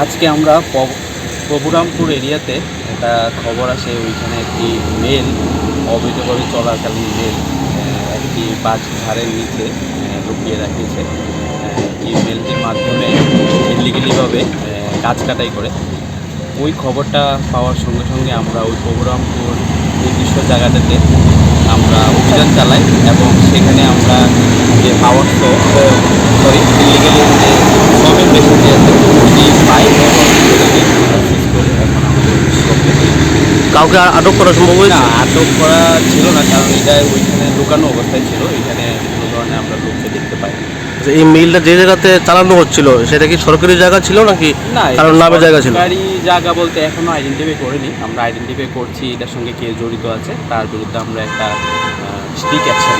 আজকে আমরা প্রভুরামপুর এরিয়াতে একটা খবর আসে, ওইখানে একটি মেল অবৈধভাবে চলাকালীন মেল একটি বাস ঝাড়ের নিচে লুকিয়ে রাখিয়েছে। এই মেলটির মাধ্যমে ইলিগালিভাবে গাছ কাটাই করে। ওই খবরটা পাওয়ার সঙ্গে সঙ্গে আমরা ওই প্রভুরামপুর নির্দিষ্ট জায়গাটাতে আমরা অভিযান চালাই এবং সেখানে আমরা যে পাওয়ার ইলিগালি যে শ্রমিক মেশিন দিয়ে পাই এবং এখন আমাদের কাউকে আটক করা সম্ভব হয়েছে? না, আটক করা ছিল না, কারণ এটা ওইখানে লুকানো অবস্থায় ছিল। এখানে কোনো ধরনের আমরা লোককে দেখতে পাই। এই মিলটা যে জায়গাতে চালানো হচ্ছিল সেটা কি সরকারি জায়গা ছিল নাকি না, কারণ নামে জায়গা ছিল? সরকারি জায়গা বলতে এখনও আইডেন্টিফাই করিনি। আমরা আইডেন্টিফাই করছি এটার সঙ্গে কে জড়িত আছে, তার বিরুদ্ধে আমরা একটা স্ট্রিক্ট অ্যাকশন